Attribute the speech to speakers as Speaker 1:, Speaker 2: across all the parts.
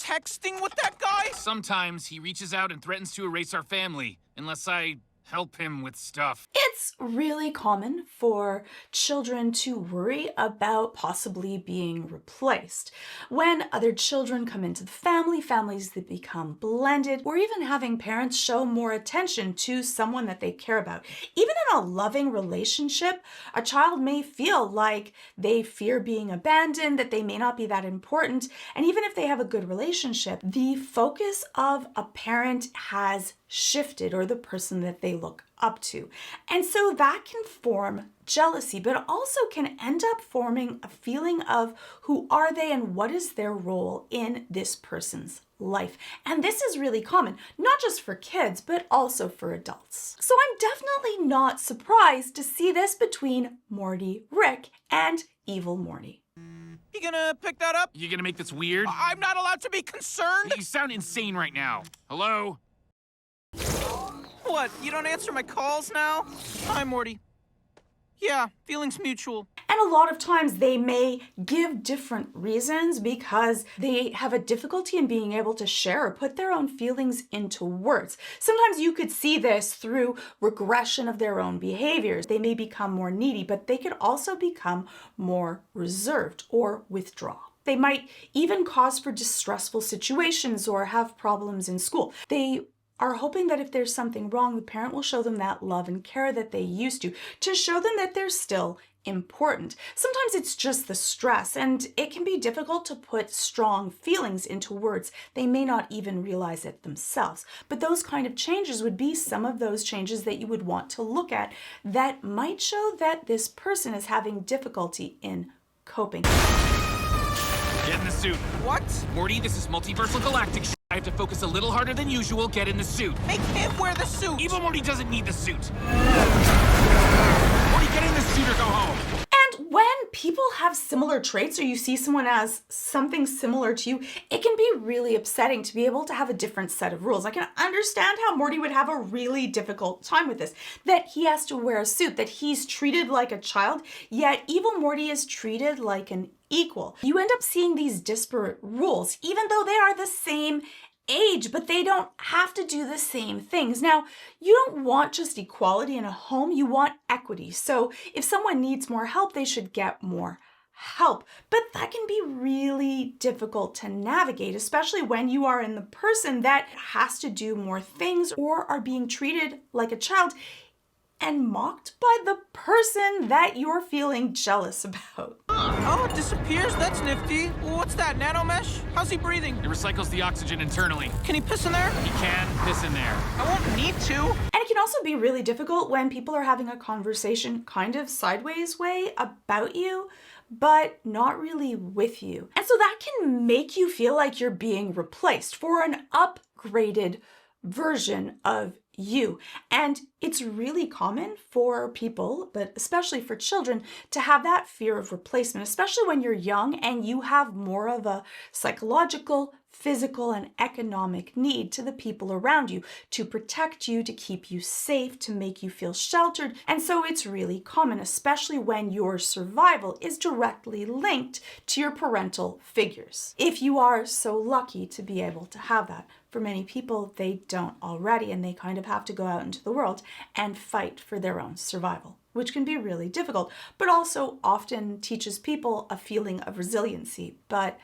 Speaker 1: texting with that guy?
Speaker 2: Sometimes he reaches out and threatens to erase our family, unless I help him with stuff.
Speaker 3: It's really common for children to worry about possibly being replaced. When other children come into the family, families that become blended, or even having parents show more attention to someone that they care about. Even in a loving relationship, a child may feel like they fear being abandoned, that they may not be that important, and even if they have a good relationship, the focus of a parent has shifted, or the person that they look up to. And so that can form jealousy, but also can end up forming a feeling of who are they and what is their role in this person's life. And this is really common, not just for kids, but also for adults. So I'm definitely not surprised to see this between Morty, Rick, and Evil Morty.
Speaker 1: You gonna pick that up?
Speaker 2: You gonna make this weird?
Speaker 1: I'm not allowed to be concerned?
Speaker 2: You sound insane right now. Hello?
Speaker 1: What, you don't answer my calls now? Hi, Morty. Yeah, feelings mutual.
Speaker 3: And a lot of times they may give different reasons because they have a difficulty in being able to share or put their own feelings into words. Sometimes you could see this through regression of their own behaviors. They may become more needy, but they could also become more reserved or withdraw. They might even cause for distressful situations or have problems in school. They are hoping that if there's something wrong, the parent will show them that love and care that they used to show them that they're still important. Sometimes it's just the stress, and it can be difficult to put strong feelings into words. They may not even realize it themselves. But those kind of changes would be some of those changes that you would want to look at that might show that this person is having difficulty in coping.
Speaker 2: Get in the suit.
Speaker 1: What?
Speaker 2: Morty, this is multiversal galactic sh**. I have to focus a little harder than usual. Get in the suit.
Speaker 1: Make him wear the suit.
Speaker 2: Evil Morty doesn't need the suit. Morty, get in the suit or go home.
Speaker 3: And when people have similar traits, or you see someone as something similar to you, it can be really upsetting to be able to have a different set of rules. I can understand how Morty would have a really difficult time with this, that he has to wear a suit, that he's treated like a child, yet Evil Morty is treated like an equal. You end up seeing these disparate rules, even though they are the same age, but they don't have to do the same things. Now, you don't want just equality in a home, you want equity. So if someone needs more help, they should get more help. But that can be really difficult to navigate, especially when you are in the person that has to do more things or are being treated like a child and mocked by the person that you're feeling jealous about.
Speaker 1: Oh, it disappears? That's nifty. What's that, nanomesh? How's he breathing?
Speaker 2: It recycles the oxygen internally.
Speaker 1: Can he piss in there?
Speaker 2: He can piss in there.
Speaker 1: I won't need to.
Speaker 3: And it can also be really difficult when people are having a conversation kind of sideways way about you, but not really with you. And so that can make you feel like you're being replaced for an upgraded version of you. And it's really common for people, but especially for children, to have that fear of replacement, especially when you're young and you have more of a psychological, physical, and economic need to the people around you to protect you, to keep you safe, to make you feel sheltered. And so it's really common, especially when your survival is directly linked to your parental figures. If you are so lucky to be able to have that. For many people, they don't already, and they kind of have to go out into the world and fight for their own survival, which can be really difficult, but also often teaches people a feeling of resiliency, but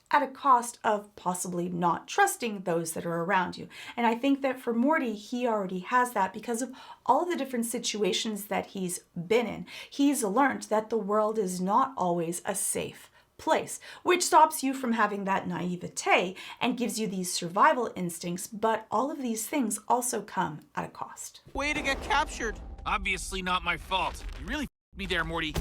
Speaker 3: at a cost of possibly not trusting those that are around you. And I think that for Morty, he already has that because of all of the different situations that he's been in. He's learned that the world is not always a safe place, which stops you from having that naivete and gives you these survival instincts, but all of these things also come at a cost.
Speaker 1: Way to get captured.
Speaker 2: Obviously not my fault. You really f***ed me there, Morty.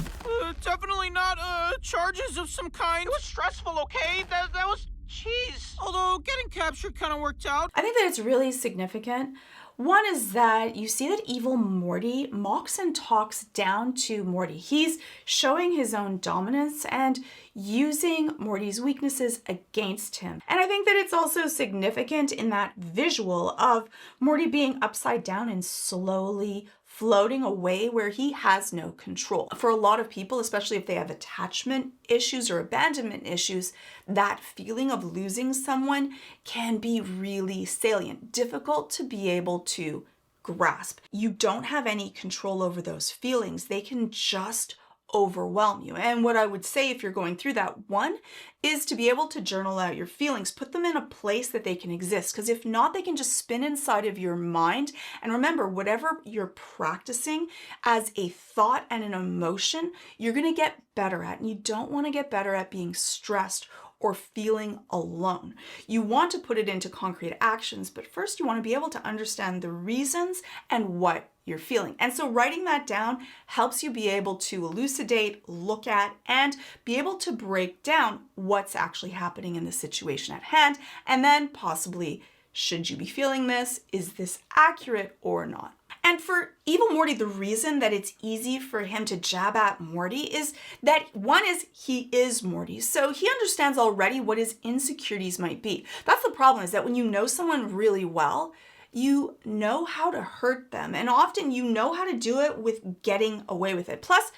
Speaker 1: Definitely not, charges of some kind. It was stressful, okay? That was... Jeez. Although, getting captured kind of worked out.
Speaker 3: I think that it's really significant. One is that you see that Evil Morty mocks and talks down to Morty. He's showing his own dominance and using Morty's weaknesses against him. And I think that it's also significant in that visual of Morty being upside down and slowly floating away where he has no control. For a lot of people, especially if they have attachment issues or abandonment issues, that feeling of losing someone can be really salient, difficult to be able to grasp. You don't have any control over those feelings. They can just overwhelm you. And what I would say if you're going through that, one is to be able to journal out your feelings, put them in a place that they can exist. Because if not, they can just spin inside of your mind. And remember, whatever you're practicing as a thought and an emotion, you're going to get better at. And you don't want to get better at being stressed or feeling alone. You want to put it into concrete actions, but first you want to be able to understand the reasons and what you're feeling. And so writing that down helps you be able to elucidate, look at, and be able to break down what's actually happening in the situation at hand, and then possibly, should you be feeling this? Is this accurate or not? And for Evil Morty, the reason that it's easy for him to jab at Morty is that one is he is Morty. So he understands already what his insecurities might be. That's the problem, is that when you know someone really well, you know how to hurt them. And often you know how to do it with getting away with it. Plus,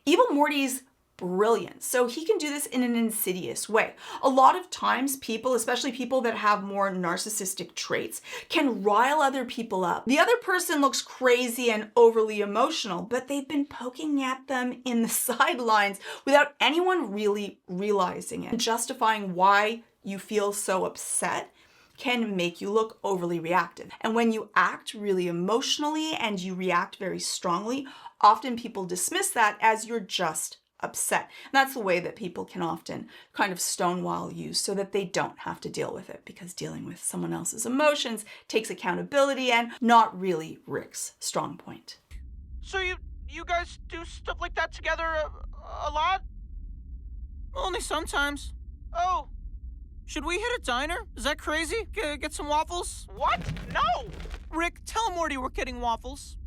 Speaker 3: Evil Morty's brilliant. So he can do this in an insidious way. A lot of times people, especially people that have more narcissistic traits, can rile other people up. The other person looks crazy and overly emotional, but they've been poking at them in the sidelines without anyone really realizing it. Justifying why you feel so upset can make you look overly reactive. And when you act really emotionally and you react very strongly, often people dismiss that as you're just upset. And that's the way that people can often kind of stonewall you so that they don't have to deal with it, because dealing with someone else's emotions takes accountability and not really Rick's strong point.
Speaker 1: So you guys do stuff like that together a lot? Only sometimes. Oh, should we hit a diner? Is that crazy? Get some waffles? What? No! Rick, tell Morty we're getting waffles.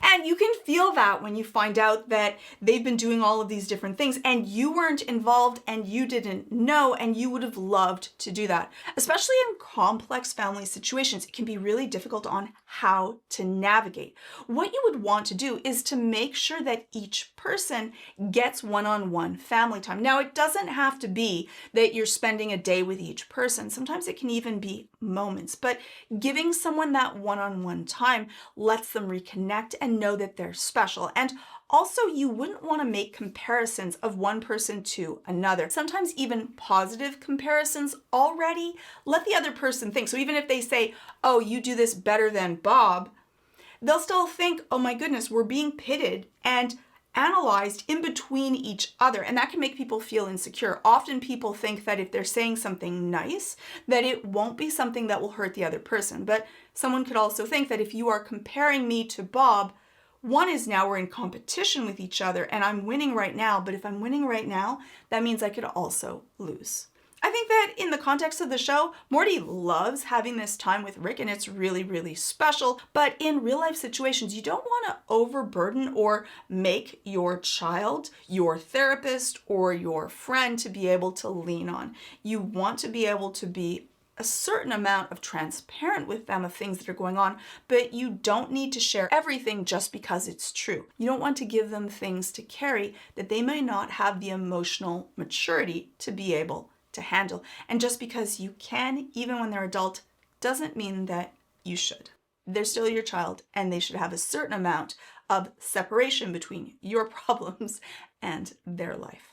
Speaker 3: And you can feel that when you find out that they've been doing all of these different things and you weren't involved and you didn't know, and you would have loved to do that. Especially in complex family situations, it can be really difficult on how to navigate. What you would want to do is to make sure that each person gets one-on-one family time. Now, it doesn't have to be that you're spending a day with each person. Sometimes it can even be moments, but giving someone that one-on-one time lets them reconnect and know that they're special. And also, you wouldn't want to make comparisons of one person to another. Sometimes even positive comparisons already let the other person think. So even if they say, oh, you do this better than Bob, they'll still think, oh my goodness, we're being pitted and analyzed in between each other. And that can make people feel insecure. Often people think that if they're saying something nice, that it won't be something that will hurt the other person. But someone could also think that if you are comparing me to Bob, one is now we're in competition with each other and I'm winning right now, but if I'm winning right now, that means I could also lose. I think that in the context of the show, Morty loves having this time with Rick and it's really, really special. But in real life situations, you don't want to overburden or make your child your therapist or your friend to be able to lean on. You want to be able to be a certain amount of transparent with them of things that are going on, but you don't need to share everything just because it's true. You don't want to give them things to carry that they may not have the emotional maturity to be able to handle. And just because you can, even when they're adult, doesn't mean that you should. They're still your child and they should have a certain amount of separation between your problems and their life.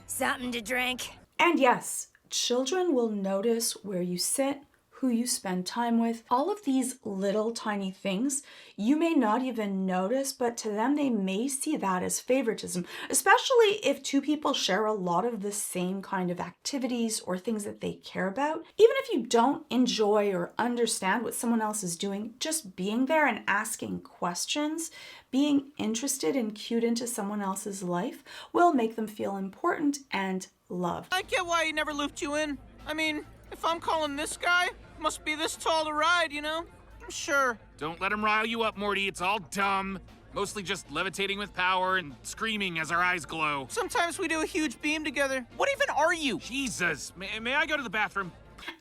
Speaker 4: Something to drink?
Speaker 3: And yes, children will notice where you sit, who you spend time with. All of these little tiny things you may not even notice, but to them they may see that as favoritism, especially if two people share a lot of the same kind of activities or things that they care about. Even if you don't enjoy or understand what someone else is doing, just being there and asking questions, being interested and cued into someone else's life will make them feel important and loved.
Speaker 1: I get why he never looped you in. I mean, if I'm calling this guy, must be this tall to ride, you know? Sure.
Speaker 2: Don't let him rile you up, Morty. It's all dumb. Mostly just levitating with power and screaming as our eyes glow.
Speaker 1: Sometimes we do a huge beam together. What even are you?
Speaker 2: Jesus, may I go to the bathroom?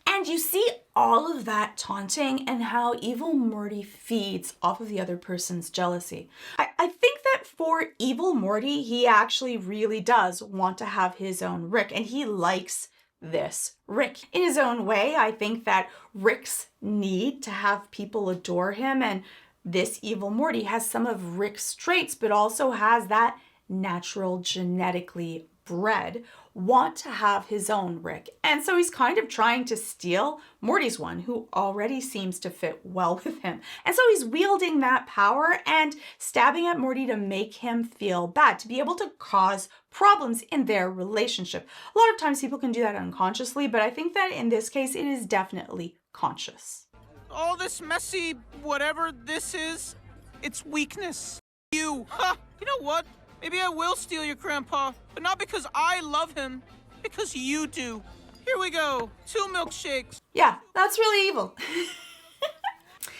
Speaker 3: And you see all of that taunting and how evil Morty feeds off of the other person's jealousy. I think that for evil Morty, he actually really does want to have his own Rick, and he likes this Rick. In his own way, I think that Rick's need to have people adore him, and this evil Morty has some of Rick's traits, but also has that natural, genetically bred want to have his own Rick. And so he's kind of trying to steal Morty's one, who already seems to fit well with him. And so he's wielding that power and stabbing at Morty to make him feel bad, to be able to cause problems in their relationship. A lot of times people can do that unconsciously, but I think that in this case, it is definitely conscious.
Speaker 1: All this messy whatever this is, it's weakness. You. Ha! You know what? Maybe I will steal your grandpa, but not because I love him, because you do. Here we go. 2 milkshakes.
Speaker 3: Yeah, that's really evil.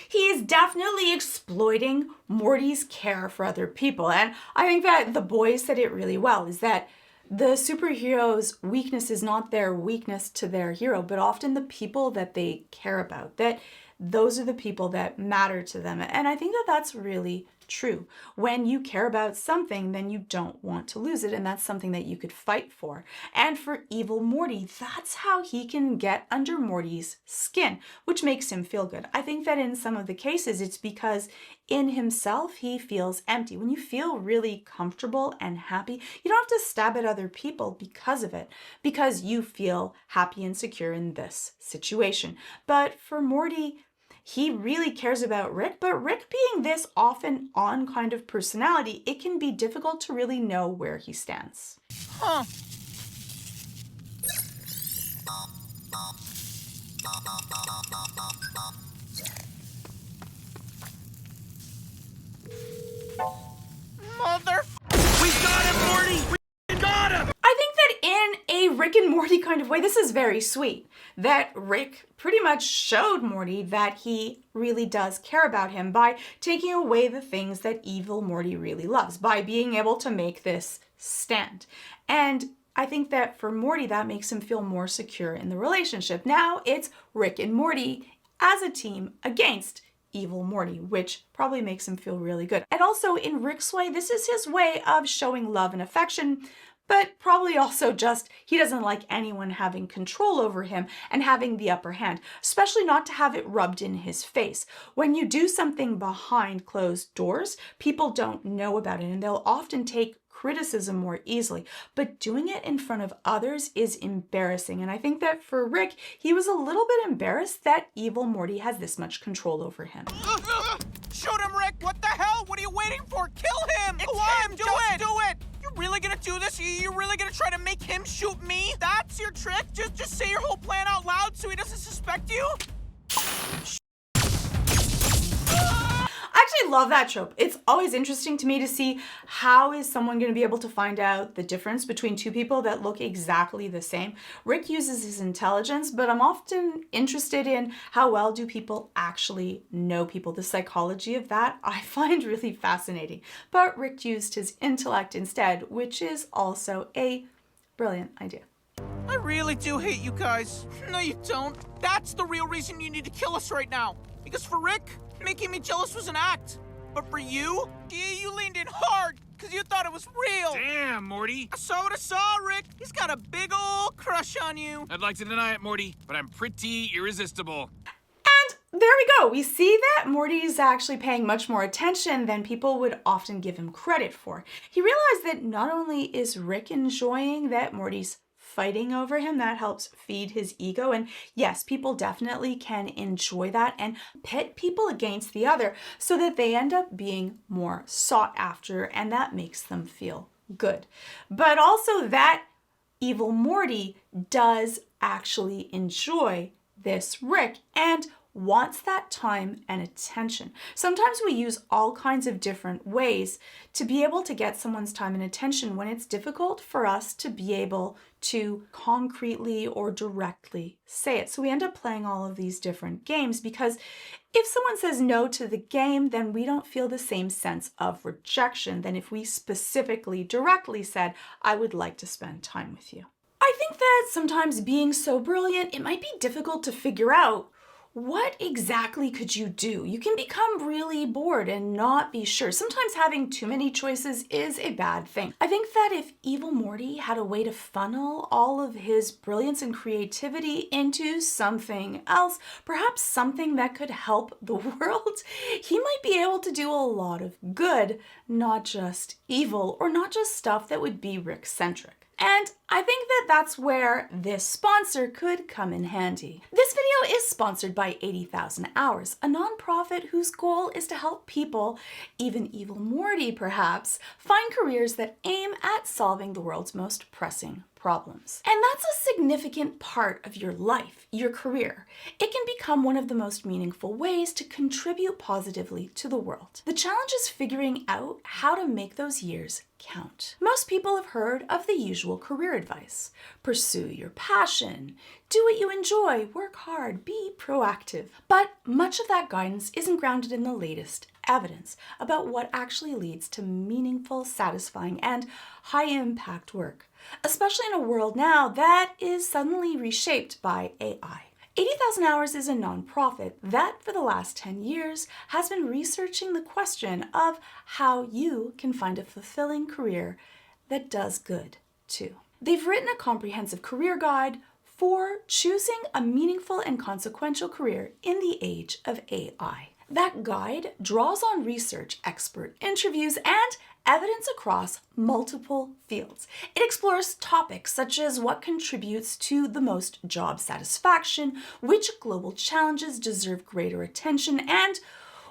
Speaker 3: He is definitely exploiting Morty's care for other people. And I think that the boys said it really well, is that the superhero's weakness is not their weakness to their hero, but often the people that they care about, that those are the people that matter to them. And I think that that's really true. When you care about something, then you don't want to lose it, and that's something that you could fight for. And for evil Morty, that's how he can get under Morty's skin, which makes him feel good. I think that in some of the cases, it's because in himself, he feels empty. When you feel really comfortable and happy, you don't have to stab at other people because of it, because you feel happy and secure in this situation. But for Morty, he really cares about Rick, but Rick being this off and on kind of personality, it can be difficult to really know where he stands.
Speaker 1: Huh. Mother...
Speaker 2: We got him, Morty! We got him!
Speaker 3: I think that in a Rick and Morty kind of way, this is very sweet. That Rick pretty much showed Morty that he really does care about him by taking away the things that evil Morty really loves, by being able to make this stand. And I think that for Morty, that makes him feel more secure in the relationship. Now it's Rick and Morty as a team against evil Morty, which probably makes him feel really good. And also in Rick's way, this is his way of showing love and affection, but probably also just he doesn't like anyone having control over him and having the upper hand, especially not to have it rubbed in his face. When you do something behind closed doors, people don't know about it, and they'll often take criticism more easily, but doing it in front of others is embarrassing. And I think that for Rick, he was a little bit embarrassed that evil Morty has this much control over him.
Speaker 1: Shoot him, Rick! What the hell? What are you waiting for? Kill him! It's him! Do it! You're really gonna do this? You're really gonna try to make him shoot me? That's your trick? Just say your whole plan out loud so he doesn't suspect you?
Speaker 3: I actually love that trope. It's always interesting to me to see how is someone going to be able to find out the difference between two people that look exactly the same. Rick uses his intelligence, but I'm often interested in how well do people actually know people. The psychology of that I find really fascinating. But Rick used his intellect instead, which is also a brilliant idea.
Speaker 1: I really do hate you guys. No, you don't. That's the real reason you need to kill us right now. Because for Rick, making me jealous was an act. But for you, you leaned in hard because you thought it was real.
Speaker 2: Damn, Morty.
Speaker 1: I saw what I saw, Rick. He's got a big ol' crush on you.
Speaker 2: I'd like to deny it, Morty, but I'm pretty irresistible.
Speaker 3: And there we go. We see that Morty's actually paying much more attention than people would often give him credit for. He realized that not only is Rick enjoying that Morty's fighting over him, that helps feed his ego. And yes, people definitely can enjoy that and pit people against the other so that they end up being more sought after, and that makes them feel good. But also that evil Morty does actually enjoy this Rick and wants that time and attention. Sometimes we use all kinds of different ways to be able to get someone's time and attention when it's difficult for us to be able to concretely or directly say it. So we end up playing all of these different games because if someone says no to the game, then we don't feel the same sense of rejection than if we specifically, directly said, I would like to spend time with you. I think that sometimes being so brilliant, it might be difficult to figure out what exactly could you do? You can become really bored and not be sure. Sometimes having too many choices is a bad thing. I think that if evil Morty had a way to funnel all of his brilliance and creativity into something else, perhaps something that could help the world, he might be able to do a lot of good, not just evil, or not just stuff that would be Rick-centric. And I think that that's where this sponsor could come in handy. This video is sponsored by 80,000 Hours, a nonprofit whose goal is to help people, even evil Morty perhaps, find careers that aim at solving the world's most pressing problems. And that's a significant part of your life, your career. It can become one of the most meaningful ways to contribute positively to the world. The challenge is figuring out how to make those years count. Most people have heard of the usual career advice. Pursue your passion, do what you enjoy, work hard, be proactive. But much of that guidance isn't grounded in the latest evidence about what actually leads to meaningful, satisfying, and high-impact work, especially in a world now that is suddenly reshaped by AI. 80,000 Hours is a nonprofit that, for the last 10 years, has been researching the question of how you can find a fulfilling career that does good, too. They've written a comprehensive career guide for choosing a meaningful and consequential career in the age of AI. That guide draws on research, expert interviews, and evidence across multiple fields. It explores topics such as what contributes to the most job satisfaction, which global challenges deserve greater attention, and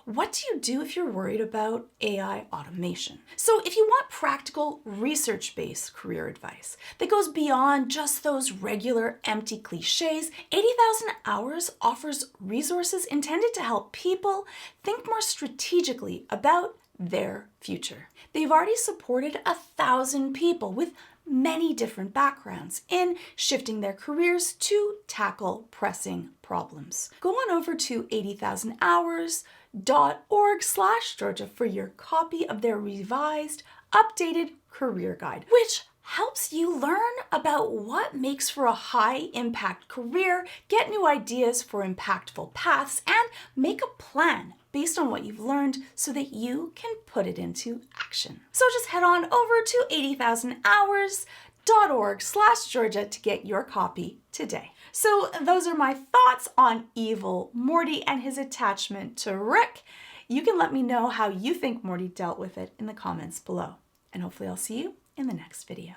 Speaker 3: what do you do if you're worried about AI automation? So if you want practical, research-based career advice that goes beyond just those regular empty cliches, 80,000 Hours offers resources intended to help people think more strategically about their future. They've already supported 1,000 people with many different backgrounds in shifting their careers to tackle pressing problems. Go on over to 80,000hours.org/Georgia for your copy of their revised, updated career guide, which helps you learn about what makes for a high-impact career, get new ideas for impactful paths, and make a plan based on what you've learned so that you can put it into action. So just head on over to 80,000hours.org/Georgia to get your copy today. So those are my thoughts on evil Morty and his attachment to Rick. You can let me know how you think Morty dealt with it in the comments below. And hopefully I'll see you in the next video.